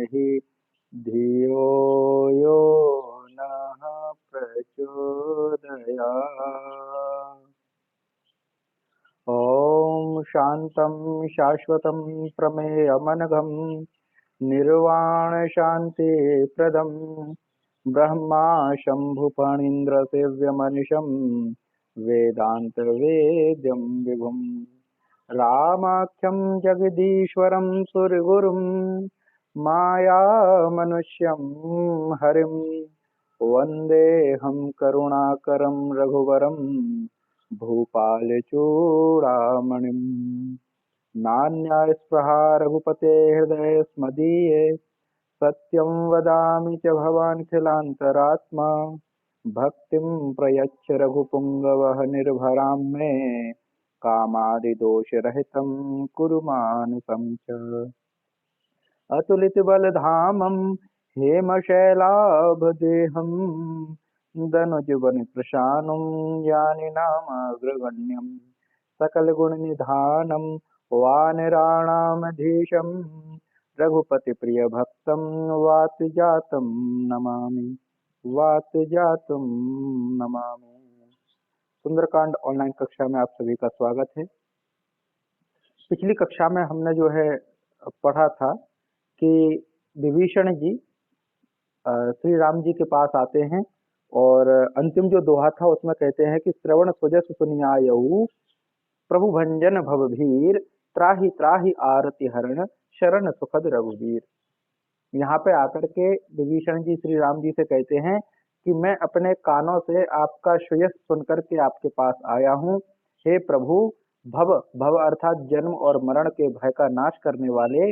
हि धियो यो नः प्रचोदयात्। ॐ शान्तं शाश्वतं प्रमेयमनघं निर्वाणशान्तिप्रदं ब्रह्मा शम्भुफणीन्द्रसेव्यमनिशं वेदान्तवेद्यं विभुं रामाख्यं जगदीश्वरं सुरगुरुं मायामनुष्यं हरिं वन्देऽहं करुणाकरं रघुवरं भूपालचूडामणिम्। नान्यास्पृहा रघुपते हृदये स्मदीये सत्यं वदामि च भवान्खिलान्तरात्मा भक्तिं प्रयच्छ रघुपुङ्गवः निर्भरां मे कामादिदोषरहितं कुरु मानसं च। अतुलितबलधामं हेमशैलाभदेहं दनुजवनकृशानुं ज्ञानिनामग्रगण्यं सकलगुणनिधानं वानराणामधीशं रघुपतिप्रियभक्तं वातजातं नमामि वातजातं नमामि। सुंदरकांड ऑनलाइन कक्षा में आप सभी का स्वागत है। पिछली कक्षा में हमने जो है पढ़ा था कि विभीषण जी श्री राम जी के पास आते हैं और अंतिम जो दोहा था उसमें कहते हैं कि श्रवण सुजस सुनियायऊ प्रभु भंजन भवभीर त्राहि त्राहि आरति हरण शरण सुखद रघुवीर। यहाँ पे आकर के विभीषण जी श्री राम जी से कहते हैं कि मैं अपने कानों से आपका श्रेयस सुनकर के आपके पास आया हूँ। हे प्रभु, भव भव अर्थात जन्म और मरण के भय का नाश करने वाले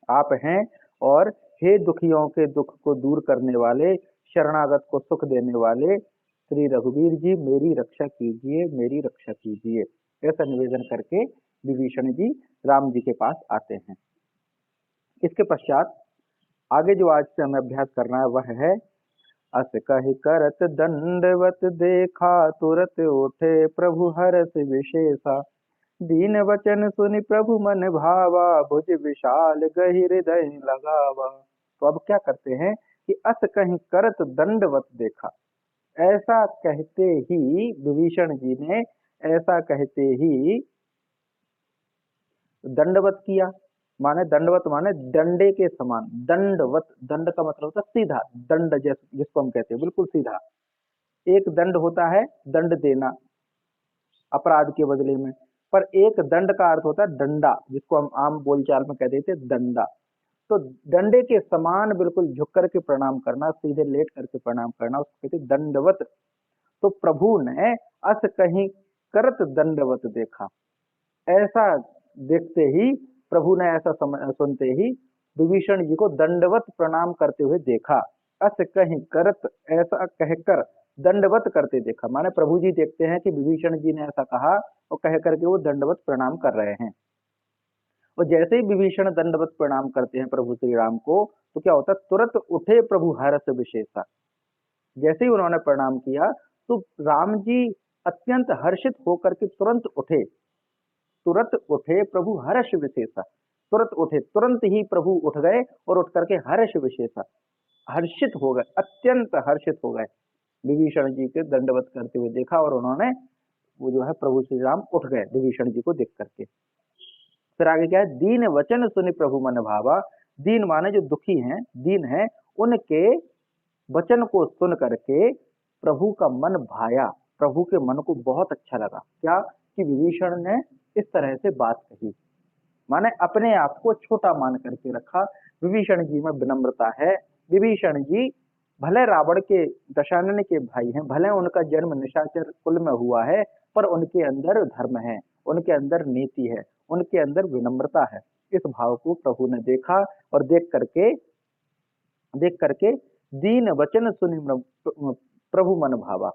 आप हैं, और हे दुखियों के दुख को दूर करने वाले, शरणागत को सुख देने वाले श्री रघुवीर जी, मेरी रक्षा कीजिए, मेरी रक्षा कीजिए। ऐसा निवेदन करके विभीषण जी राम जी के पास आते हैं। इसके पश्चात आगे जो आज से हमें अभ्यास करना है वह है अस कहि करत दंडवत देखा तुरत उठे प्रभु हरष विशेषा दीन वचन सुनि प्रभु मन भावा भुज विशाल गहि हृदय लगावा। तो अब क्या करते हैं कि अस कहीं करत दंडवत देखा, ऐसा कहते ही विभीषण जी ने ऐसा कहते ही दंडवत किया। माने दंडवत माने डंडे के समान, दंडवत, दंड का मतलब होता है सीधा, दंड जिसको हम कहते हैं बिल्कुल सीधा। एक दंड होता है दंड देना अपराध के बदले में, पर एक दंड का अर्थ होता है डंडा, जिसको हम आम बोलचाल में कह देते हैं डंडा। तो डंडे के समान बिल्कुल झुक करके प्रणाम करना, सीधे लेट करके प्रणाम करना, उसको कहते दंडवत। तो प्रभु ने अस कहीं करत दंडवत देखा, ऐसा देखते ही प्रभु ने ऐसा सुनते ही विभीषण जी को दंडवत प्रणाम करते हुए देखा। अस कहीं करत, ऐसा कहकर दंडवत करते देखा, माने प्रभु जी देखते हैं कि विभीषण जी ने ऐसा कहा और कह करके वो दंडवत प्रणाम कर रहे हैं। और जैसे ही विभीषण दंडवत प्रणाम करते हैं प्रभु श्री राम को, तो क्या होता है, तुरंत उठे प्रभु हर्ष विशेषा। जैसे ही उन्होंने प्रणाम किया तो राम जी अत्यंत हर्षित होकर के तुरंत उठे, तुरंत उठे प्रभु हर्ष विशेषा, तुरंत उठे, तुरंत ही प्रभु उठ गए और उठ करके हर्ष विशेषा, हर्षित हो गए, अत्यंत हर्षित हो गए। विभीषण जी के दंडवत करते हुए देखा और उन्होंने वो जो है प्रभु श्री राम उठ गए विभीषण जी को देख करके। फिर आगे क्या है, दीन वचन सुनि प्रभु मन भावा। दीन माने जो दुखी हैं, दीन है, उनके वचन को सुन करके प्रभु का मन भाया, प्रभु के मन को बहुत अच्छा लगा। क्या कि विभीषण ने इस तरह से बात कही, माने अपने आप को छोटा मान करके रखा। विभीषण जी में विनम्रता है। विभीषण जी भले रावण के दशानन के भाई हैं, भले उनका जन्म निशाचर कुल में हुआ है, पर उनके अंदर धर्म है, उनके अंदर नीति है, उनके अंदर विनम्रता है। इस भाव को प्रभु ने देखा और देख करके दीन वचन सुनि प्रभु मन भावा।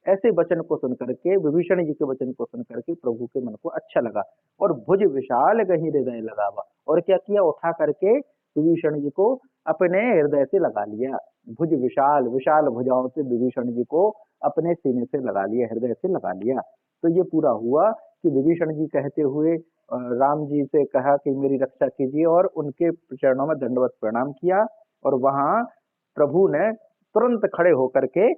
ऐसे वचन को सुन करके, विभीषण जी के वचन को सुन करके प्रभु के मन को अच्छा लगा और भुज विशाल गही हृदय लगावा। और क्या किया, उठा करके विभीषण जी को अपने हृदय से लगा लिया। भुज विशाल, विशाल भुजाओं से विभीषण जी को अपने सीने से लगा लिया, हृदय से लगा लिया। तो ये पूरा हुआ कि विभीषण जी कहते हुए राम जी से कहा कि मेरी रक्षा कीजिए और उनके चरणों में दंडवत प्रणाम किया। और वहां प्रभु ने तुरंत खड़े होकर के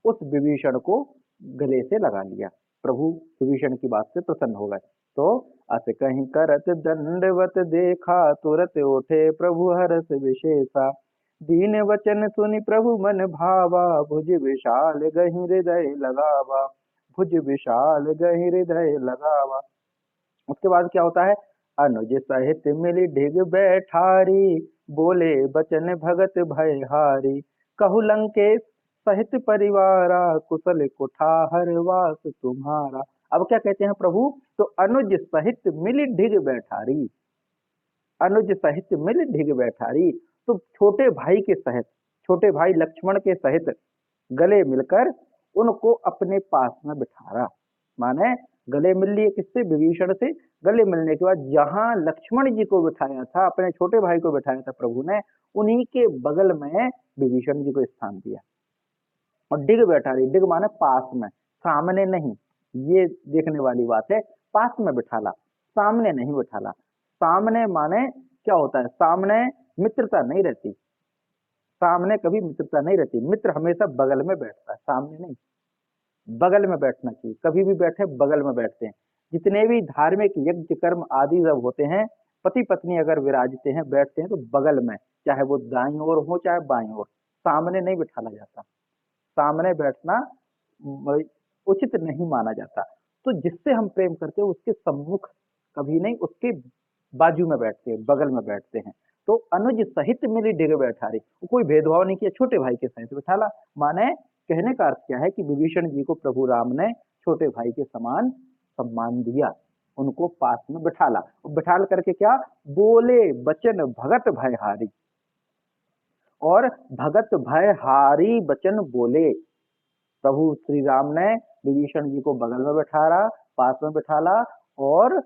उस विभीषण को गले से लगा लिया। प्रभु विभीषण की बात से प्रसन्न हो गए। तो अस कहीं करत दंडवत देखा, तुरत उठे प्रभु हर्ष विशेषा। दीन वचन सुनि प्रभु मन भावा, भुज विशाल गहि हृदय लगावा। भुज विशाल गहि हृदय लगावा। उसके बाद क्या होता है, अनुज सहित मिली ढिग बैठारी, बोले बचन भगत भयहारी। कहु लंकेश सहित परिवारा, कुशल कुठार वास तुम्हारा। अब क्या कहते हैं प्रभु, तो अनुज सहित मिली ढिग बैठारी, अनुज सहित मिल ढिग बैठारी। तो छोटे भाई के सहित, छोटे भाई लक्ष्मण के सहित गले मिलकर उनको अपने पास में बिठारा। माने गले मिल लिए किससे, विभीषण से। गले मिलने के बाद जहां लक्ष्मण जी को बिठाया था, अपने छोटे भाई को बिठाया था प्रभु ने, उन्हीं के बगल में विभीषण जी को स्थान दिया। और डिग बैठारी, डिग माने पास में, सामने नहीं। ये देखने वाली बात है, पास में बिठाला, सामने नहीं बिठाला। सामने माने क्या होता है, सामने मित्रता नहीं रहती, सामने कभी मित्रता नहीं रहती। मित्र हमेशा बगल में बैठता है, सामने नहीं। बगल में बैठना चाहिए, कभी भी बैठे बगल में बैठते हैं। जितने भी धार्मिक यज्ञ कर्म आदि जब होते हैं, पति पत्नी अगर विराजते हैं, बैठते हैं तो बगल में, चाहे वो दाईं ओर हो चाहे बाईं ओर, सामने नहीं बिठाला जाता। सामने बैठना उचित नहीं माना जाता। तो जिससे हम प्रेम करते हैं उसके सम्मुख कभी नहीं, उसके बाजू में बैठते हैं, बगल में बैठते हैं। तो अनुज सहित मिली ढिग बैठारी, कोई भेदभाव नहीं किया, छोटे भाई के सहित बिठाला। माने कहने का अर्थ क्या है कि विभीषण जी को प्रभु राम ने छोटे भाई के समान सम्मान दिया, उनको पास में बिठाला। बिठाल करके क्या बोले, बचन भगत भयहारी, और भगत भयहारी बचन बोले। प्रभु श्री राम ने विभीषण जी को बगल में बैठाला, पास में बिठाला, और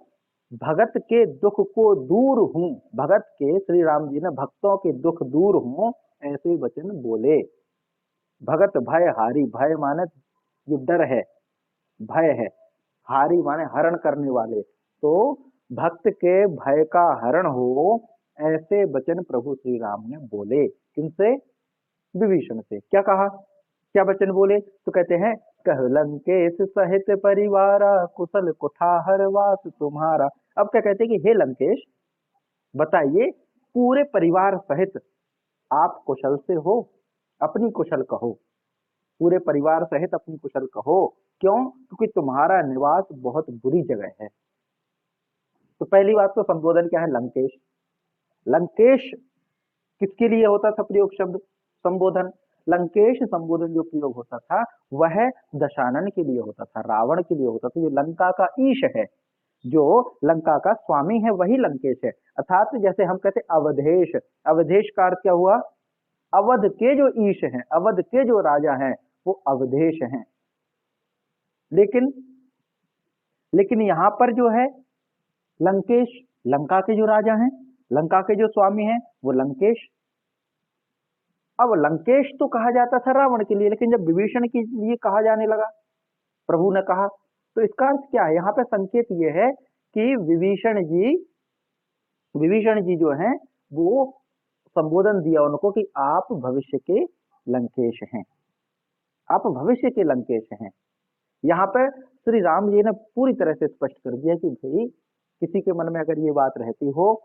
भगत के दुख को दूर हूं, भगत के, श्री राम जी ने भक्तों के दुख दूर हूं, ऐसे वचन बोले। भगत भय हारी, भय माने जो डर है, भय है, हारी माने हरण करने वाले। तो भक्त के भय का हरण हो, ऐसे वचन प्रभु श्री राम ने बोले। किनसे, विभीषण से। क्या कहा, क्या वचन बोले, तो कहते हैं कह लंकेश सहित परिवारा, कुशल कुठार वास तुम्हारा। अब क्या कहते हैं कि हे लंकेश, बताइए पूरे परिवार सहित आप कुशल से हो, अपनी कुशल कहो, पूरे परिवार सहित अपनी कुशल कहो। क्यों, क्योंकि तुम्हारा निवास बहुत बुरी जगह है। तो पहली बात तो संबोधन क्या है, लंकेश। लंकेश किसके लिए होता था प्रयोग शब्द संबोधन, लंकेश संबोधन जो प्रयोग होता था वह दशानन के लिए होता था, रावण के लिए होता था। जो लंका का ईश है, जो लंका का स्वामी है, वही लंकेश है। अर्थात जैसे हम कहते अवधेश, अवधेश का अर्थ क्या हुआ, अवध के जो ईश हैं, अवध के जो राजा हैं, वो अवधेश हैं। लेकिन यहां पर जो है लंकेश, लंका के जो राजा हैं, लंका के जो स्वामी हैं, वो लंकेश। अब लंकेश तो कहा जाता था रावण के लिए, लेकिन जब विभीषण के लिए कहा जाने लगा, प्रभु ने कहा, तो इसका अर्थ क्या है, यहाँ पे संकेत ये है कि विभीषण जी जो हैं वो संबोधन दिया उनको कि आप भविष्य के लंकेश हैं, आप भविष्य के लंकेश हैं। यहाँ पे श्री राम जी ने पूरी तरह से स्पष्ट कर दिया कि भाई किसी के मन में अगर ये बात रहती हो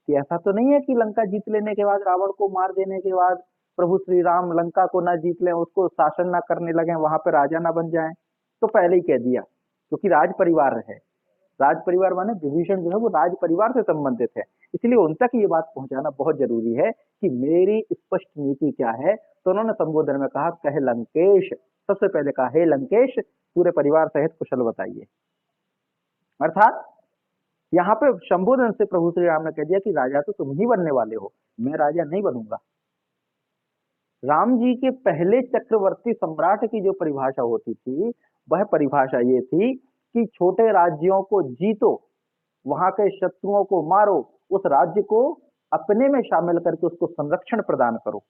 कि ऐसा तो नहीं है कि लंका जीत लेने के बाद, रावण को मार देने के बाद प्रभु श्री राम लंका को ना जीत लें, उसको शासन ना करने लगे, वहां पे राजा ना बन जाएं, तो पहले ही कह दिया, क्योंकि राज परिवार है। राज परिवार माने विभीषण जो है वो राज परिवार से संबंधित है, इसलिए उन तक ये बात पहुंचाना बहुत जरूरी है कि मेरी स्पष्ट नीति क्या है। तो उन्होंने संबोधन में कहा कह लंकेश, सबसे पहले कहा हे लंकेश, पूरे परिवार सहित कुशल बताइए। अर्थात यहाँ पे संबोधन से प्रभु श्री राम ने कह दिया कि राजा तो तुम ही बनने वाले हो, मैं राजा नहीं बनूंगा। राम जी के पहले चक्रवर्ती सम्राट की जो परिभाषा होती थी, वह परिभाषा ये थी कि छोटे राज्यों को जीतो, वहां के शत्रुओं को मारो, उस राज्य को अपने में शामिल करके उसको संरक्षण प्रदान करो।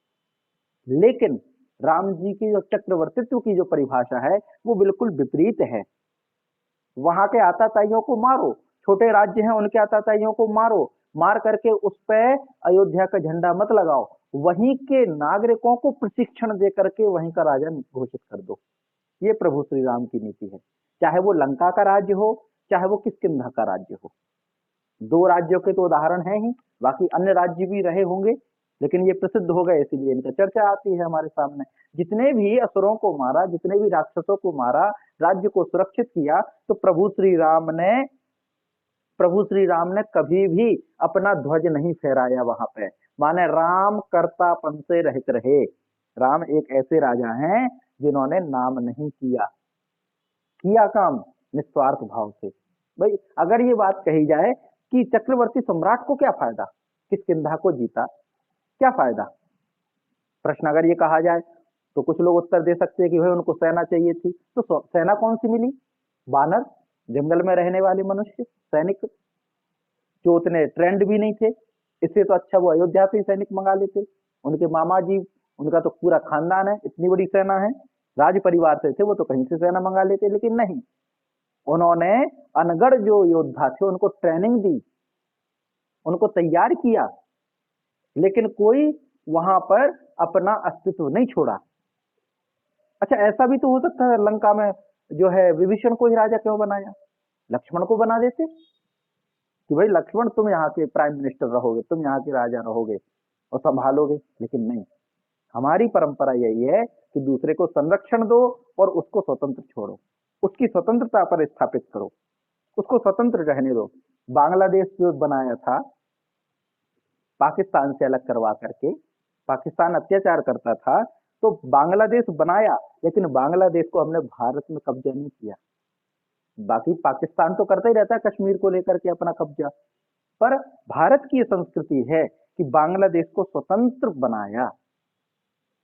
लेकिन राम जी की जो चक्रवर्तित्व की जो परिभाषा है वो बिल्कुल विपरीत है। वहां के आताताइयों को मारो, छोटे राज्य हैं उनके आताताइयों को मारो, मार करके उस पे अयोध्या का झंडा मत लगाओ, वहीं के नागरिकों को प्रशिक्षण दे करके वहीं का राजा घोषित कर दो। ये प्रभु श्री राम की नीति है। चाहे वो लंका का राज्य हो, चाहे वो किष्किंधा का राज्य हो। दो राज्यों के तो उदाहरण है ही, बाकी अन्य राज्य भी रहे होंगे, लेकिन ये प्रसिद्ध हो गए इसीलिए इनका चर्चा आती है हमारे सामने। जितने भी असुरों को मारा, जितने भी राक्षसों को मारा, राज्य को सुरक्षित किया, तो प्रभु श्री राम ने कभी भी अपना ध्वज नहीं फहराया वहां पे। माने राम कर्तापन से रहित रहे। राम एक ऐसे राजा हैं जिन्होंने नाम नहीं किया काम निस्वार्थ भाव से। भाई अगर ये बात कही जाए कि चक्रवर्ती सम्राट को क्या फायदा, किष्किंधा को जीता, क्या फायदा, प्रश्न अगर ये कहा जाए तो कुछ लोग उत्तर दे सकते हैं कि भाई उनको सेना चाहिए थी। तो सेना कौन सी मिली? बानर, जंगल में रहने वाले मनुष्य, सैनिक जो उतने ट्रेंड भी नहीं थे। इससे तो अच्छा वो अयोध्या से ही सैनिक मंगा लेते। उनके मामा जी, उनका तो पूरा खानदान है, इतनी बड़ी सेना है, राज परिवार से थे, वो तो कहीं से सेना मंगा लेते। लेकिन नहीं, उन्होंने अनगढ़ जो योद्धा थे उनको ट्रेनिंग दी, उनको तैयार किया, लेकिन कोई वहां पर अपना अस्तित्व नहीं छोड़ा। अच्छा, ऐसा भी तो हो सकता है लंका में जो है विभीषण को ही राजा क्यों बनाया? लक्ष्मण को बना देते कि भाई लक्ष्मण तुम यहाँ के प्राइम मिनिस्टर रहोगे, तुम यहाँ के राजा रहोगे और संभालोगे। लेकिन नहीं, हमारी परंपरा यही है कि दूसरे को संरक्षण दो और उसको स्वतंत्र छोड़ो, उसकी स्वतंत्रता पर स्थापित करो, उसको स्वतंत्र रहने दो। बांग्लादेश जो बनाया था पाकिस्तान से अलग करवा करके, पाकिस्तान अत्याचार करता था तो बांग्लादेश बनाया, लेकिन बांग्लादेश को हमने भारत में कब्जा नहीं किया। बाकी पाकिस्तान तो करता ही रहता है कश्मीर को लेकर के अपना कब्जा, पर भारत की संस्कृति है कि बांग्लादेश को स्वतंत्र बनाया,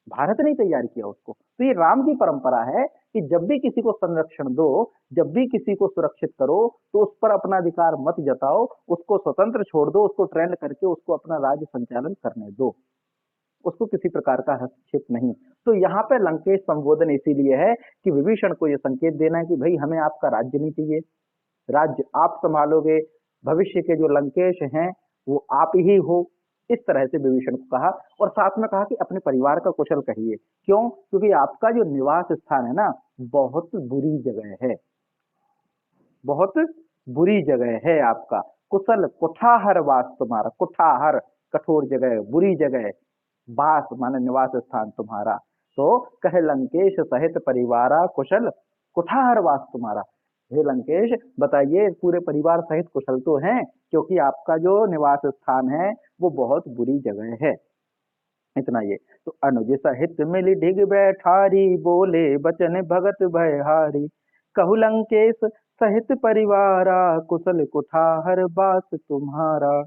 भारत ने तैयार किया उसको। तो ये राम की परंपरा है कि जब भी किसी को संरक्षण दो, जब भी किसी को सुरक्षित करो, तो उस पर अपना अधिकार मत जताओ, उसको स्वतंत्र छोड़ दो, उसको ट्रेंड करके उसको अपना राज्य संचालन करने दो, उसको किसी प्रकार का हस्तक्षेप नहीं। तो यहाँ पे लंकेश संबोधन इसीलिए है कि विभीषण को यह संकेत देना है कि भाई हमें आपका राज्य नहीं चाहिए, राज्य आप संभालोगे, भविष्य के जो लंकेश हैं वो आप ही हो। इस तरह से विभीषण को कहा, और साथ में कहा कि अपने परिवार का कुशल कहिए। क्यों? क्योंकि आपका जो निवास स्थान है ना, बहुत बुरी जगह है, बहुत बुरी जगह है आपका। कुशल कुठाहर वास तुम्हारा, कुठाहर कठोर जगह, बुरी जगह, वास माने निवास स्थान तुम्हारा। तो कहे लंकेश सहित परिवारा कुशल कुठाहर वास तुम्हारा। हे लंकेश, बताइए पूरे परिवार सहित कुशल तो हैं, क्योंकि आपका जो निवास स्थान है वो बहुत बुरी जगह है। इतना ये तो अनुज सहित मिली ढिग बैठारी, बोले बचन भगत भयहारी। कहु लंकेश सहित परिवारा, कुशल कुठाहर वास तुम्हारा,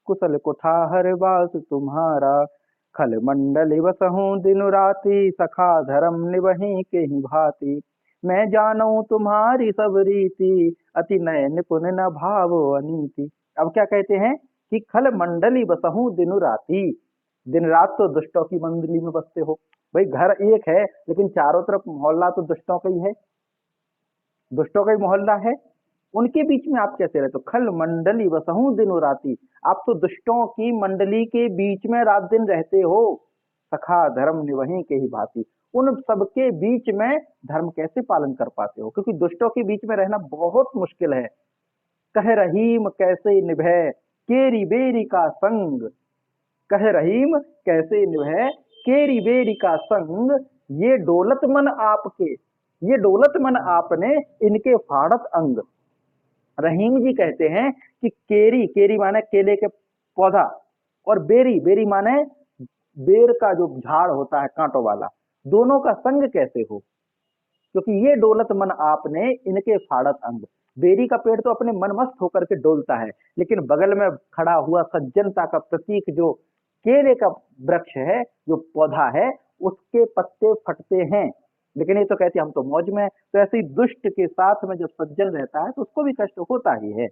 कुशल कुठाहर वास तुम्हारा। खल मंडली बसहूं दिनु राति, सखा धर्म निवही के ही भांति। मैं जानूं तुम्हारी सब रीति, अति नय निपुण न भावो अनीति। अब क्या कहते हैं कि खल मंडली बसहूं दिनु राति, दिन रात तो दुष्टों की मंडली में बसते हो। भाई घर एक है, लेकिन चारों तरफ मोहल्ला तो दुष्टों का ही है, दुष्टों का ही मोहल्ला है, उनके बीच में आप कैसे रहते हो? खल मंडली बसहूं दिनो राती, आप तो दुष्टों की मंडली के बीच में रात दिन रहते हो। सखा धर्म निवही के ही भांति, उन सबके बीच में धर्म कैसे पालन कर पाते हो? क्योंकि दुष्टों के बीच में रहना बहुत मुश्किल है। कह रहीम कैसे निभे केरी बेरी का संग, कह रहीम कैसे निभे केरी बेरी का संग। ये दौलतमन आपके, ये दौलतमन आपने इनके फाड़त अंग। रहीम जी कहते हैं कि केरी, केरी माने केले के पौधा, और बेरी, बेरी माने बेर का जो झाड़ होता है कांटों वाला, दोनों का संग कैसे हो? क्योंकि ये दौलतमन आपने इनके फाड़त अंग। बेरी का पेड़ तो अपने मनमस्त होकर के डोलता है, लेकिन बगल में खड़ा हुआ सज्जनता का प्रतीक जो केले का वृक्ष है, जो पौधा है, उसके पत्ते फटते हैं। लेकिन ये तो कहते हम तो मौज में। तो ऐसे ही दुष्ट के साथ में जब सज्जन रहता है तो उसको भी कष्ट होता ही है।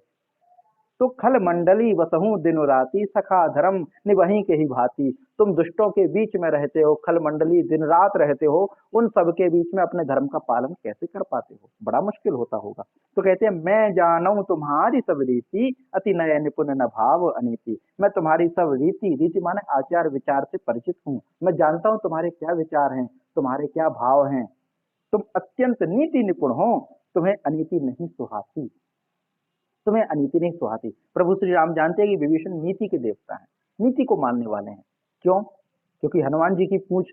तो खल मंडली वसहूं दिनो राती सखा धर्म निवहीं के ही भांति। तुम दुष्टों के बीच में रहते हो, खल मंडली दिन रात रहते हो, उन सब के बीच में अपने धर्म का पालन कैसे कर पाते हो? बड़ा मुश्किल होता होगा। तो कहते हैं मैं जानूं तुम्हारी सब रीति अति नय निपुण न भाव अनीति। मैं तुम्हारी सब रीति, रीति माने आचार विचार से परिचित हूँ। मैं जानता हूँ तुम्हारे क्या विचार हैं, तुम्हारे क्या भाव हैं। तुम अत्यंत नीति निपुण हो, तुम्हें अनीति नहीं सुहाती, तुम्हें अनीति नहीं सुहाती। प्रभु श्री राम जानते हैं कि विभीषण नीति के देवता हैं, नीति को मानने वाले हैं। क्यों? क्योंकि हनुमान जी की पूंछ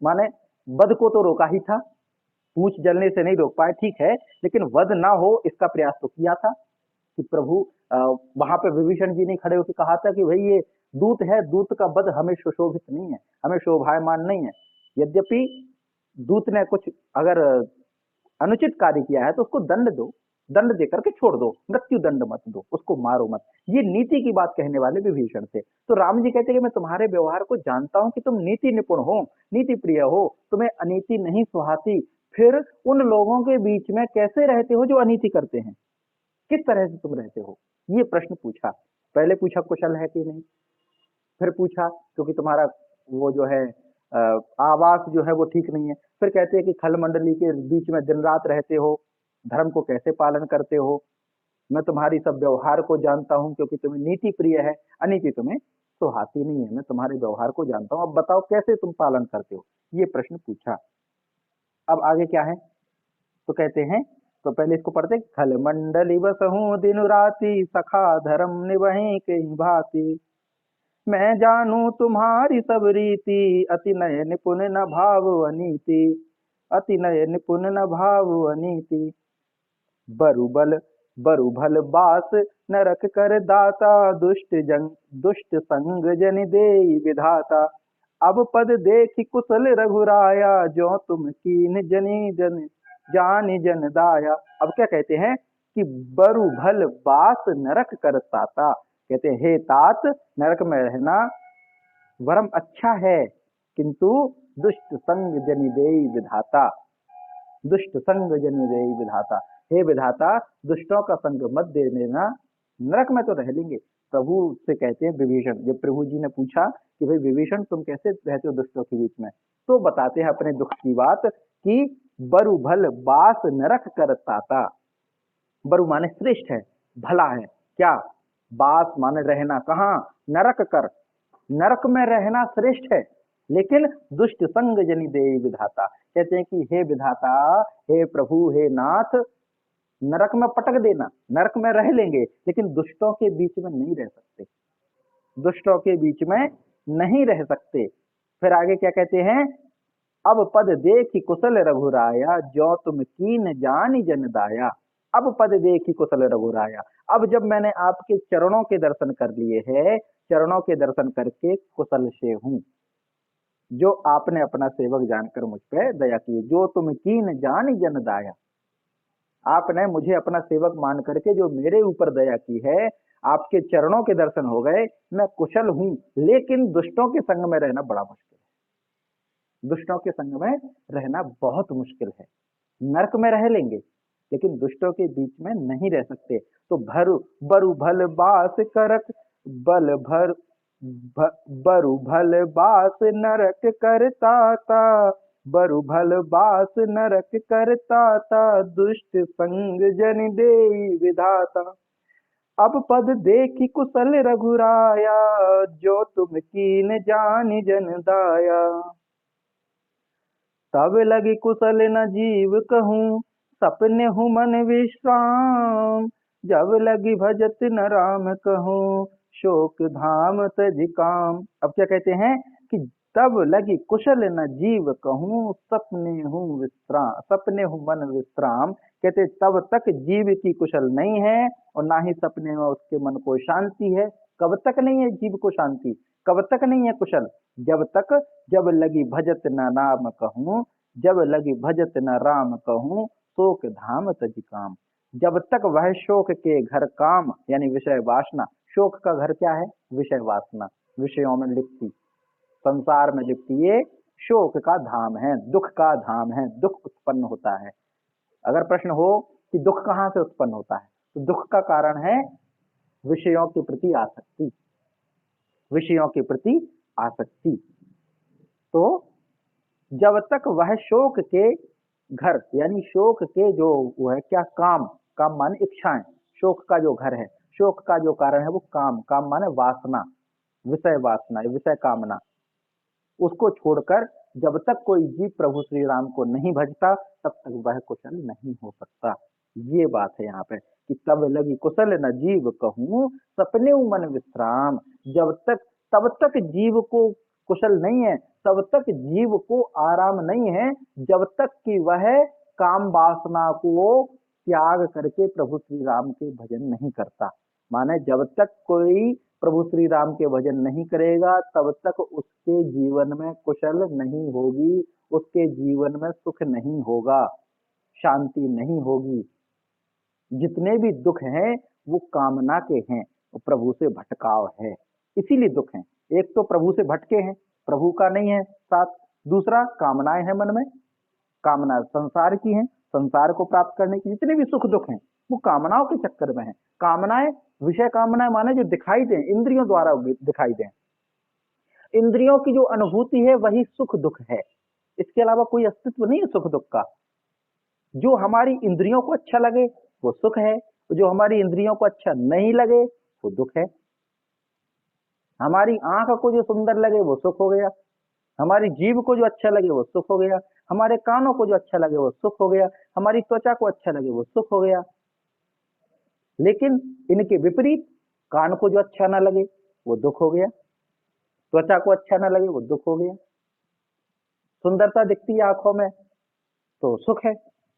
माने वध को तो रोका ही था, पूंछ जलने से नहीं रोक पाए, ठीक है, लेकिन वध ना हो इसका प्रयास तो किया था कि प्रभु वहां पे विभीषण जी ने खड़े होकर कहा था कि भाई ये दूत है, दूत का वध हमें सुशोभित नहीं है, हमें शोभायमान नहीं है। यद्यपि दूत ने कुछ अगर अनुचित कार्य किया है तो उसको दंड दो, दंड देकर के छोड़ दो, मृत्यु दंड मत दो, उसको मारो मत। ये नीति की बात कहने वाले विभीषण थे। तो राम जी कहते हैं कि मैं तुम्हारे व्यवहार को जानता हूं कि तुम नीति निपुण हो, नीति प्रिय हो, तुम्हें अनीति नहीं सुहाती। फिर उन लोगों के बीच में कैसे रहते हो जो अनीति करते हैं? किस तरह से तुम रहते हो? ये प्रश्न पूछा। पहले पूछा कुशल है कि नहीं, फिर पूछा क्योंकि तुम्हारा वो जो है आवास जो है वो ठीक नहीं है। फिर कहते हैं कि खल मंडली के बीच में दिन रात रहते हो, धर्म को कैसे पालन करते हो? मैं तुम्हारी सब व्यवहार को जानता हूं क्योंकि तुम्हें नीति प्रिय है, अनीति तुम्हें सुहाती नहीं है। मैं तुम्हारे व्यवहार को जानता हूं, अब बताओ कैसे तुम पालन करते हो? ये प्रश्न पूछा। अब आगे क्या है? तो कहते हैं, तो पहले इसको पढ़ते, खल मंडली बसहूं दिन राति सखा धर्म निवहीं के ही भांति। मैं जानू तुम्हारी सब रीति अति नय निपुण न भाव अनीति, अति नय निपुण न भाव अनीति। बरुबल बरुभल बास नरक कर दाता, दुष्ट संग जन देई विधाता। अब पद देखि कुशल रघुराया, जो तुम कीन जनी जन जानि जन दाया। अब क्या कहते हैं कि बरुभल बास नरक कर ताता। कहते हैं हे तात, नरक में रहना वरम अच्छा है, किंतु दुष्ट संग जनि देई विधाता, दुष्ट संग जनि देई विधाता। हे विधाता, दुष्टों का संग मत दे देना, नरक में तो रह लेंगे। प्रभु से कहते हैं विभीषण, जब प्रभु जी ने पूछा कि भाई विभीषण तुम कैसे रहते हो दुष्टों के बीच में, तो बताते हैं अपने दुख की बात कि बरु भल बास नरक कर ताता। बरु माने श्रेष्ठ है, भला है, क्या? बास माने रहना, कहाँ? नरक कर, नरक में रहना श्रेष्ठ है, लेकिन दुष्ट संग जनि देई विधाता। कहते हैं कि हे विधाता, हे प्रभु, हे नाथ, नरक में पटक देना, नरक में रह लेंगे, लेकिन दुष्टों के बीच में नहीं रह सकते, दुष्टों के बीच में नहीं रह सकते। फिर आगे क्या कहते हैं, अब पद देखि कुशल रघुराया, जो तुम कीन जानि जन दाया। अब पद देखि कुशल रघुराया, अब जब मैंने आपके चरणों के दर्शन कर लिए हैं, चरणों के दर्शन करके कुशल से हूं, जो आपने अपना सेवक जानकर मुझ पे दया की। जो तुम कीन जानि जन दाया, आपने मुझे अपना सेवक मान करके जो मेरे ऊपर दया की है, आपके चरणों के दर्शन हो गए, मैं कुशल हूं, लेकिन दुष्टों के संग में रहना बड़ा मुश्किल है, दुष्टों के संग में रहना बहुत मुश्किल है। नरक में रह लेंगे, लेकिन दुष्टों के बीच में नहीं रह सकते। तो बरु भल बास करक बल भर बरु भल बास नरक करताता, बरु भल बास नरक करताता, दुष्ट संग जन देई विधाता। अब पद देखि कुशल रघुराया, जो तुम कीन जानि जन दाया। तब लगी कुशल न जीव कहूँ, सपने हूँ मन विश्राम। जब लगी भजत न राम कहूँ, शोक धाम तज काम। अब क्या कहते हैं कि तब लगी कुशल न जीव कहूँ, सपने हूँ विश्राम, सपने हूँ मन विश्राम। कहते तब तक जीव की कुशल नहीं है, और ना ही सपने में उसके मन को शांति है। कब तक नहीं है जीव को शांति, कब तक नहीं है कुशल? जब तक, जब लगी भजत न नाम कहूँ, जब लगी भजत न राम कहूँ, शोक धाम तज काम। जब तक वह शोक के घर काम, यानी विषय वासना, शोक का घर क्या है? विषय वासना, विषयों में लिप्ति, संसार में लिप्ति, ये शोक का धाम है, दुख का धाम है, दुख उत्पन्न होता है। अगर प्रश्न हो कि दुख कहाँ से उत्पन्न होता है, तो दुख का कारण है विषयों के प्रति आसक्ति, विषयों के प्रति आसक्ति। तो जब तक वह शोक के घर, यानी शोक के जो वो है क्या, काम, काम माने इच्छाएं, शोक का जो घर है, शोक का जो कारण है वो काम, काम माने वासना, विषय वासना, विषय कामना, उसको छोड़कर जब तक कोई जीव प्रभु श्री राम को नहीं भजता तब तक वह कुशल नहीं हो सकता। ये बात है यहाँ पे कि तब लगी कुशल न जीव कहूं सपने मन विश्राम। जब तक, तब तक जीव को कुशल नहीं है, तब तक जीव को आराम नहीं है, जब तक कि वह काम वासना को त्याग करके प्रभु श्री राम के भजन नहीं करता। माने जब तक कोई प्रभु श्री राम के भजन नहीं करेगा तब तक उसके जीवन में कुशल नहीं होगी, उसके जीवन में सुख नहीं होगा, शांति नहीं होगी। जितने भी दुख हैं वो कामना के हैं, वो प्रभु से भटकाव है, इसीलिए दुख हैं। एक तो प्रभु से भटके हैं, प्रभु का नहीं है साथ, दूसरा कामनाएं हैं मन में, कामना संसार की हैं, संसार को प्राप्त करने की। जितने भी सुख दुख हैं वो कामनाओं के चक्कर में है। कामनाएं, विषय कामनाएं माने जो दिखाई दें, इंद्रियों द्वारा दिखाई दें, इंद्रियों की जो अनुभूति है वही सुख दुख है, इसके अलावा कोई अस्तित्व नहीं है सुख दुख का। जो हमारी इंद्रियों को अच्छा लगे वो सुख है, जो हमारी इंद्रियों को अच्छा नहीं लगे वो दुख है। हमारी आंख को जो सुंदर लगे वो सुख हो गया, हमारी जीभ को जो अच्छा लगे वो सुख हो गया, हमारे कानों को जो अच्छा लगे वो सुख हो गया, हमारी त्वचा को अच्छा लगे वो सुख हो गया। लेकिन इनके विपरीत, कान को जो अच्छा ना लगे वो दुख हो गया, त्वचा को अच्छा ना लगे वो दुख हो गया। सुंदरता दिखती है आंखों में तो सुख है,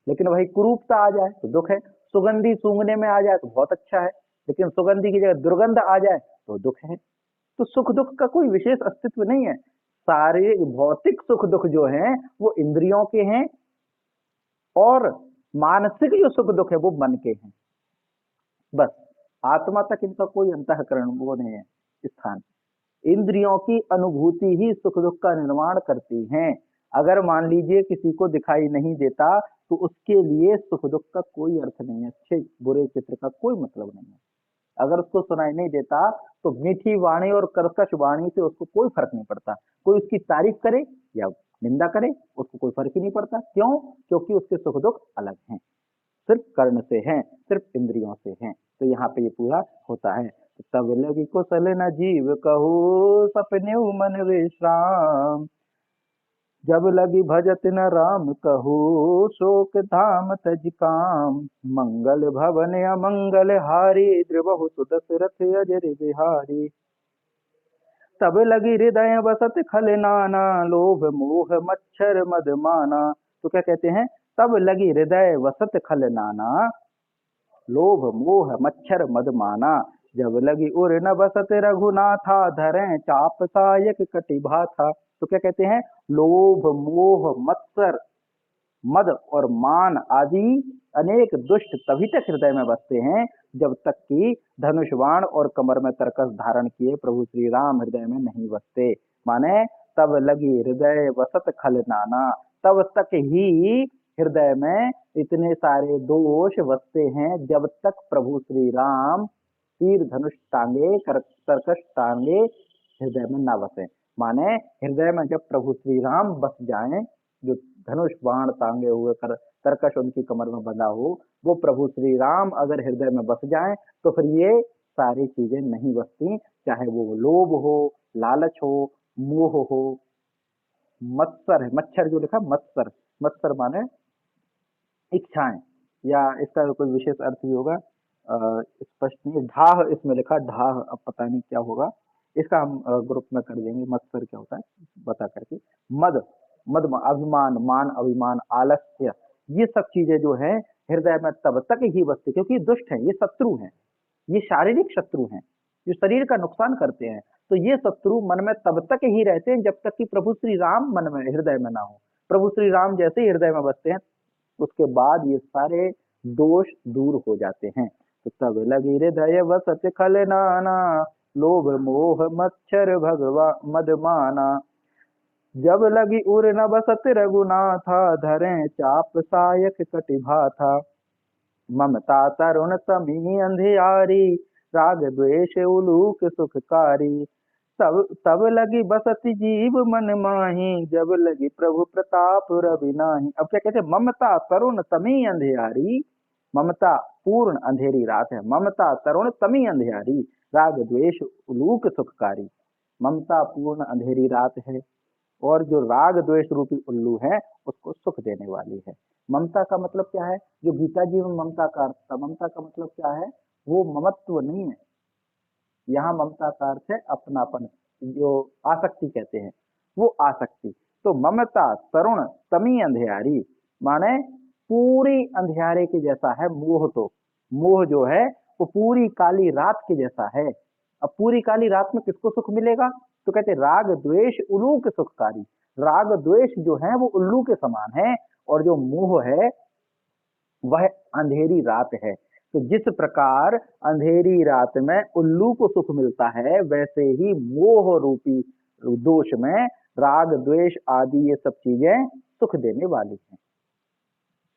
लेकिन वही कुरूपता आ जाए तो दुख है। सुगंधी सूंघने में आ जाए तो बहुत अच्छा है, लेकिन सुगंधी की जगह दुर्गंध आ जाए तो दुख है। तो सुख दुख का कोई विशेष अस्तित्व नहीं है। सारे भौतिक सुख दुख जो हैं वो इंद्रियों के हैं, और मानसिक जो सुख दुख है वो मन के हैं। बस आत्मा तक इनका कोई अंतःकरण वो नहीं है स्थान। इंद्रियों की अनुभूति ही सुख दुख का निर्माण करती हैं। अगर मान लीजिए किसी को दिखाई नहीं देता तो उसके लिए सुख दुख का कोई अर्थ नहीं है, अच्छे बुरे चित्र का कोई मतलब नहीं है। अगर उसको सुनाई नहीं देता तो मीठी वाणी और कर्कश वाणी से उसको कोई फर्क नहीं पड़ता। कोई उसकी तारीफ करे या निंदा करे उसको कोई फर्क ही नहीं पड़ता। क्यों? क्योंकि उसके सुख दुख अलग हैं, सिर्फ कर्ण से हैं, सिर्फ इंद्रियों से हैं। तो यहाँ पे ये पूरा होता है। तब लगी कुशल न जीव कहू सपने मन विश्राम, जब लगी भजत न राम कहू शोक धाम तज काम, मंगल भवन अमंगल हारी द्रिबहु सुदशरथ अजर बिहारी। तब लगी हृदय बसत खल नाना, लोभ मोह मच्छर मद माना। तो क्या कहते हैं? तब लगी हृदय वसत खल नाना, लोभ मोह मच्छर मद माना। जब लगी उर न बसत रघुनाथा, धरें चाप सायक कटिभा था। तो क्या कहते हैं? लोभ मोह मत्सर मद और मान आदि अनेक दुष्ट तभी तक हृदय में बसते हैं जब तक कि धनुष बाण और कमर में तरकस धारण किए प्रभु श्री राम हृदय में नहीं बसते। माने तब लगी हृदय वसत खल नाना, तब तक ही हृदय में इतने सारे दोष बसते हैं जब तक प्रभु श्री राम तीर धनुष टांगे तरकस टांगे हृदय में ना बसे। माने हृदय में जब प्रभु श्री राम बस जाएं, जो धनुष बाण टांगे हुए तरकश उनकी कमर में बंधा हो, वो प्रभु श्री राम अगर हृदय में बस जाएं तो फिर ये सारी चीजें नहीं बसती, चाहे वो लोभ हो, लालच हो, मोह हो, मत्सर है, मच्छर जो लिखा मत्सर, मत्सर माने इच्छाएं, या इसका कोई विशेष अर्थ भी होगा स्पष्ट नहीं। ढाह इसमें लिखा, ढाह अब पता नहीं क्या होगा, इसका हम ग्रुप में कर देंगे। मत्सर क्या होता है बता करके। मद, मद अभिमान, मान अभिमान, आलस्य, ये सब चीजें जो है हृदय में तब तक ही बसती, क्योंकि दुष्ट हैं, ये शत्रु हैं, ये शारीरिक शत्रु हैं जो शरीर का नुकसान करते हैं। तो ये शत्रु मन में तब तक ही रहते हैं जब तक कि प्रभु श्री राम मन में हृदय में ना हो। प्रभु श्री राम जैसे ही हृदय में बसते हैं उसके बाद ये सारे दोष दूर हो जाते हैं। तो तब लगी हृदय वसत खल नाना, लोभ मोह मच्छर भगवा मद माना। जब लगी उर न बसत रघुनाथा, धरें चाप सायक कटिभा था। ममता तरुण समी अंधियारी, राग द्वेष उलूक सुखकारी। तब तब लगी बसति जीव मन माही, जब लगी प्रभु प्रताप रवि नाही। अब क्या कहते हैं, ममता तरुण तमी अंधियारी, ममता पूर्ण अंधेरी रात है, ममता तरुण तमी अंधियारी, राग द्वेष उलूक सुखकारी। ममता पूर्ण अंधेरी रात है और जो राग द्वेष रूपी उल्लू है उसको सुख देने वाली है। ममता का मतलब क्या है, जो गीता जी में ममता का अर्थ था, ममता का मतलब क्या है, वो ममत्व नहीं है, यहाँ ममता का अर्थ है अपनापन, जो आसक्ति कहते हैं, वो आसक्ति। तो ममता तरुण तमी अंधियारी माने पूरी अंधियारे के जैसा है मोह। तो मोह जो है वो पूरी काली रात के जैसा है। अब पूरी काली रात में किसको सुख मिलेगा, तो कहते राग द्वेष उल्लू के सुखकारी। राग द्वेष जो है वो उल्लू के समान है और जो मोह है वह अंधेरी रात है। तो जिस प्रकार अंधेरी रात में उल्लू को सुख मिलता है, वैसे ही मोह रूपी दोष में राग द्वेष आदि ये सब चीजें सुख देने वाली हैं,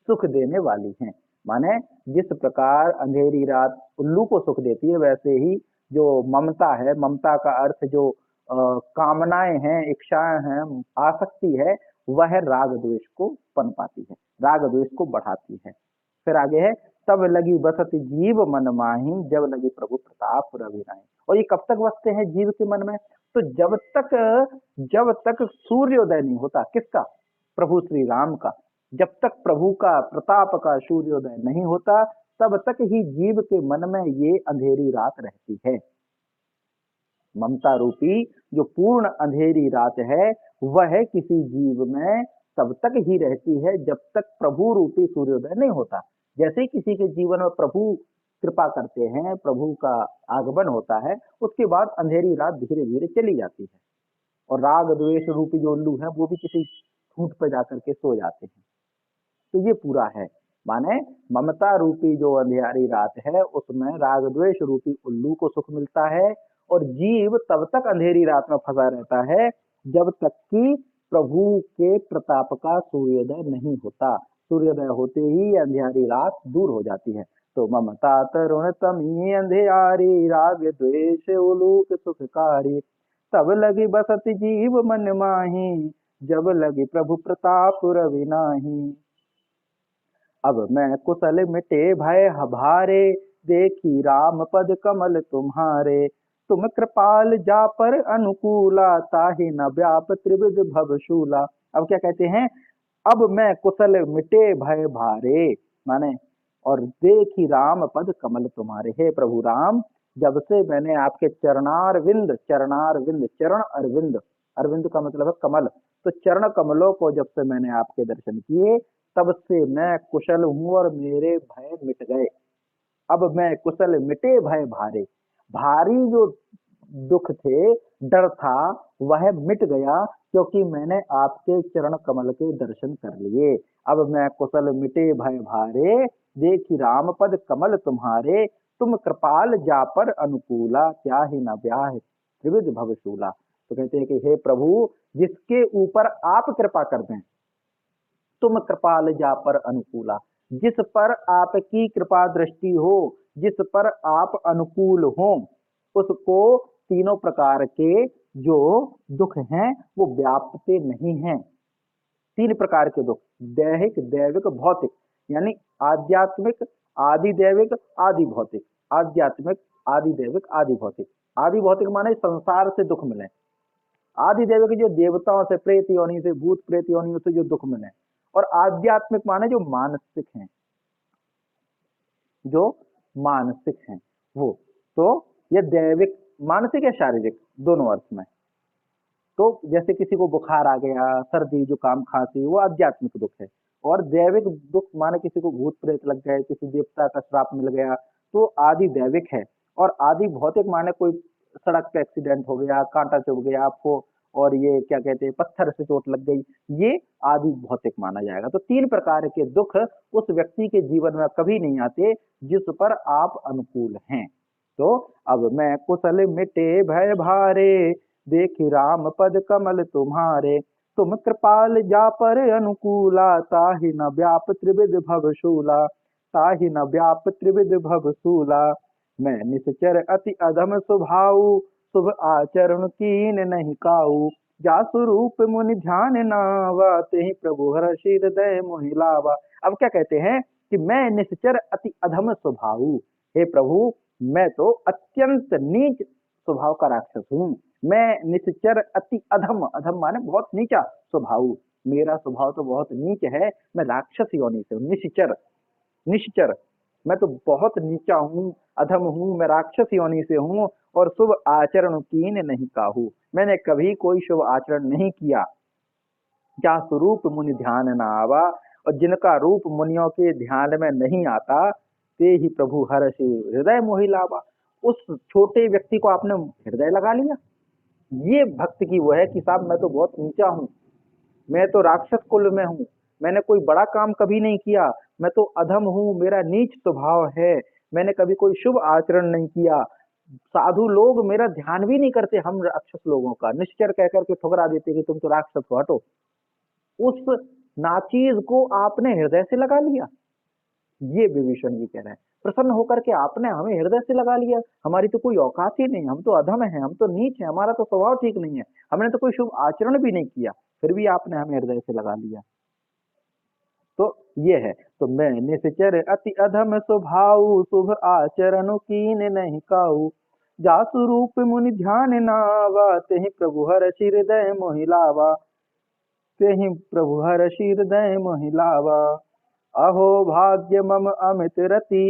सुख देने वाली हैं। माने जिस प्रकार अंधेरी रात उल्लू को सुख देती है, वैसे ही जो ममता है, ममता का अर्थ जो कामनाएं हैं, इच्छाएं हैं, आसक्ति है, वह राग द्वेष को पनपाती है, राग द्वेष को बढ़ाती है। फिर आगे है, तब लगी बसति जीव मन माही, जब लगी प्रभु प्रताप रवि नाही। और ये कब तक बसते हैं जीव के मन में, तो जब तक सूर्योदय नहीं होता, किसका, प्रभु श्री राम का। जब तक प्रभु का प्रताप का सूर्योदय नहीं होता, तब तक ही जीव के मन में ये अंधेरी रात रहती है। ममता रूपी जो पूर्ण अंधेरी रात है, वह किसी जीव में तब तक ही रहती है जब तक प्रभु रूपी सूर्योदय नहीं होता। जैसे ही किसी के जीवन में प्रभु कृपा करते हैं, प्रभु का आगमन होता है, उसके बाद अंधेरी रात धीरे धीरे चली जाती है और राग द्वेष रूपी जो उल्लू है वो भी किसी खूंट पर जाकर के सो जाते हैं। तो ये पूरा है, माने ममता रूपी जो अंधियारी रात है उसमें राग द्वेष रूपी उल्लू को सुख मिलता है और जीव तब तक अंधेरी रात में फंसा रहता है जब तक कि प्रभु के प्रताप का सूर्योदय नहीं होता। सूर्योदय होते ही अंधियारी रात दूर हो जाती है। तो ममता तरुण तमी अंधियारी, राग द्वेष उलूक सुखकारी। तब लगी बसति जीव मन माही, जब लगी प्रभु प्रताप रवि नाही। अब मैं कुशल मिटे भय हभारे, देखी राम पद कमल तुम्हारे। तुम कृपाल जा पर अनुकूला, ताहि न व्याप त्रिविध भवशूला। अब क्या कहते हैं, अब मैं कुशल मिटे भय भारे, माने और देखी राम पद कमल तुम्हारे। हे प्रभु राम, जब से मैंने आपके चरणारविंद, चरणारविंद चरण अरविंद, अरविंद का मतलब है कमल, तो चरण कमलों को जब से मैंने आपके दर्शन किए, तब से मैं कुशल हूं और मेरे भय मिट गए। अब मैं कुशल मिटे भय भारे, भारी जो दुख थे, डर था, वह मिट गया क्योंकि मैंने आपके चरण कमल के दर्शन कर लिए। अब मैं कुशल मिटे भय भारे, देखी राम पद कमल तुम्हारे। तुम कृपाल जा पर अनुकूला, क्या ही न ब्याह त्रिविध भवशूला। तो कहते हैं कि हे प्रभु, जिसके ऊपर आप कृपा कर दें, तुम कृपाल जा पर अनुकूला, जिस पर आपकी कृपा दृष्टि हो, जिस पर आप अनुकूल हो, उसको तीनों प्रकार के जो दुख हैं वो व्यापते नहीं हैं। तीन प्रकार के दुख, दैहिक दैविक भौतिक, यानी आध्यात्मिक आदि दैविक आदि भौतिक, आध्यात्मिक आदि दैविक आदि भौतिक। आदि भौतिक माने संसार से दुख मिले, आदि दैविक जो देवताओं से, प्रेत योनि से, भूत प्रेत योनियों से जो दुख मिले, और आध्यात्मिक माने जो मानसिक हैं, जो मानसिक हैं वो। तो ये दैविक, मानसिक या शारीरिक दोनों अर्थ में। तो जैसे किसी को बुखार आ गया, सर्दी जुकाम खांसी, वो आध्यात्मिक दुख है। और दैविक दुख माने किसी को भूत प्रेत लग गए, किसी देवता का श्राप मिल गया, तो आदि दैविक है। और आदि भौतिक माने कोई सड़क पे एक्सीडेंट हो गया, कांटा चुभ गया आपको, और ये क्या कहते हैं पत्थर से चोट लग गई, ये आदि भौतिक माना जाएगा। तो तीन प्रकार के दुख उस व्यक्ति के जीवन में कभी नहीं आते जिस पर आप अनुकूल हैं। तो अब मैं कुशल मिटे भय भारे, देखी राम पद कमल तुम्हारे। तुम कृपाल जा पर अनुकूला, ताहि न व्याप त्रिविध भवशूला, ताहि न व्याप त्रिविध भवशूला। मैं निश्चर अति अधम स्वभाव, शुभ आचरण कीन नहीं काऊ। जासु रूप मुनि ध्यान नावा, ते ही प्रभु हर्षि हृदय मोहि लावा। अब क्या कहते हैं कि मैं निश्चर अति अधम स्वभाव, हे प्रभु मैं तो अत्यंत नीच स्वभाव का राक्षस हूँ। मैं निश्चर अति अधम, अधम माने बहुत नीचा स्वभाव, मेरा स्वभाव तो बहुत नीच है, मैं राक्षस योनि से हूँ। निश्चर, निश्चर मैं तो बहुत नीचा हूँ, अधम हूँ, मैं राक्षस योनि से हूँ। और शुभ आचरण कीन नहीं काहू, मैंने कभी कोई शुभ आचरण नहीं किया। क्या स्वरूप मुनि ध्यान न आवा, और जिनका रूप मुनियों के ध्यान में नहीं आता, ते ही प्रभु हर्षि हृदय मोहि लावा। उस छोटे व्यक्ति को आपने हृदय लगा लिया। ये भक्त की वो है कि साहब मैं तो बहुत नीचा हूँ, मैं तो राक्षस कुल में हूँ, मैंने कोई बड़ा काम कभी नहीं किया, मैं तो अधम हूँ, मेरा नीच स्वभाव है, मैंने कभी कोई शुभ आचरण नहीं किया। साधु लोग मेरा ध्यान भी नहीं करते, हम राक्षस लोगों का निश्चर कह करके ठुकरा देते कि तुम तो राक्षस हो, हटो। उस नाचीज को आपने हृदय से लगा लिया, ये विभीषण जी कह रहे हैं। प्रसन्न होकर के आपने हमें हृदय से लगा लिया, हमारी तो कोई औकात ही नहीं, हम तो अधम है, हम तो नीच है, हमारा तो स्वभाव ठीक नहीं है, हमने तो कोई शुभ आचरण भी नहीं किया, फिर भी आपने हमें हृदय से लगा लिया। तो ये है, तो मैं निश्चर अति अधम स्वभाव, शुभ आचरण कीन नहीं काऊ। जासु रूप मुनि ध्यान नावा, तेहि प्रभु हर्षि हृदय मोहि लावा। तेहि प्रभु हर्षि हृदय मोहि लावा। अहो भाग्य मम अमित रति,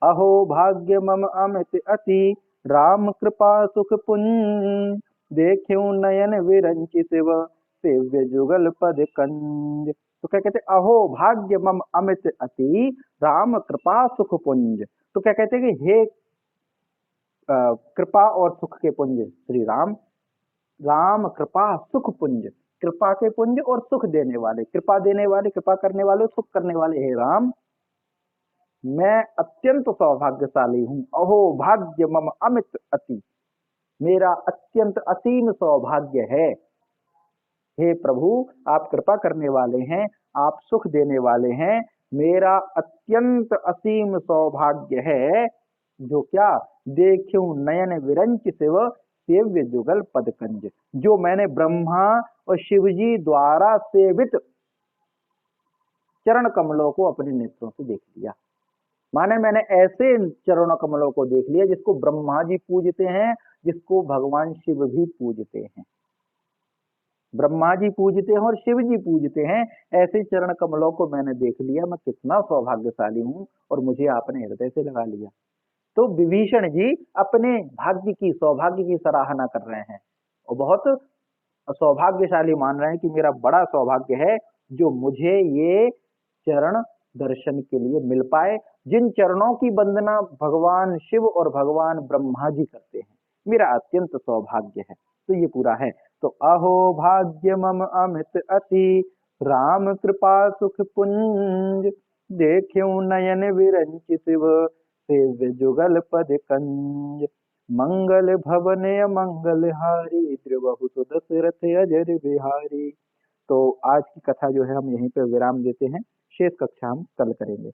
अहो भाग्य मम अमित अति, राम कृपा सुख पुंज। देखियो नयन विरंचि शिव, सेव्य जुगल पद कंज। तो क्या कहते, अहो भाग्य मम अमित अति, राम कृपा सुख पुंज। तो क्या कहते हैं कि हे कृपा और सुख के पुंज श्री राम, राम कृपा सुख पुंज, कृपा के पुंज और सुख देने वाले, कृपा देने वाले, कृपा करने वाले, सुख करने वाले, हे राम मैं अत्यंत सौभाग्यशाली हूँ। अहो भाग्य मम अमित अति, मेरा अत्यंत असीम सौभाग्य है। हे प्रभु आप कृपा करने वाले हैं, आप सुख देने वाले हैं, मेरा अत्यंत असीम सौभाग्य है। जो क्या, देखूं नयन विरंच शिव, सेव्य जुगल पद कंज। जो मैंने ब्रह्मा और शिव जी द्वारा सेवित चरण कमलों को अपने नेत्रों से देख लिया। माने मैंने ऐसे चरण कमलों को देख लिया जिसको ब्रह्मा जी पूजते हैं, जिसको भगवान शिव भी पूजते हैं। ब्रह्मा जी पूजते हैं और शिव जी पूजते हैं, ऐसे चरण कमलों को मैंने देख लिया। मैं कितना सौभाग्यशाली हूँ, और मुझे आपने हृदय से लगा लिया। तो विभीषण जी अपने भाग्य की, सौभाग्य की सराहना कर रहे हैं, और बहुत सौभाग्यशाली मान रहे हैं कि मेरा बड़ा सौभाग्य है जो मुझे ये चरण दर्शन के लिए मिल पाए, जिन चरणों की वंदना भगवान शिव और भगवान ब्रह्मा जी करते हैं। मेरा अत्यंत सौभाग्य है। तो ये पूरा है। तो अहो भाग्य मम अमित अति, राम कृपा सुख पुंज। देखियो नयन विरंचि शिव, सेव्य जुगल पद कंज। मंगल भवन मंगल हारी, द्रवहु सुत दशरथ अजर बिहारी। तो आज की कथा जो है हम यहीं पे विराम देते हैं, शेष कक्षा हम कल करेंगे।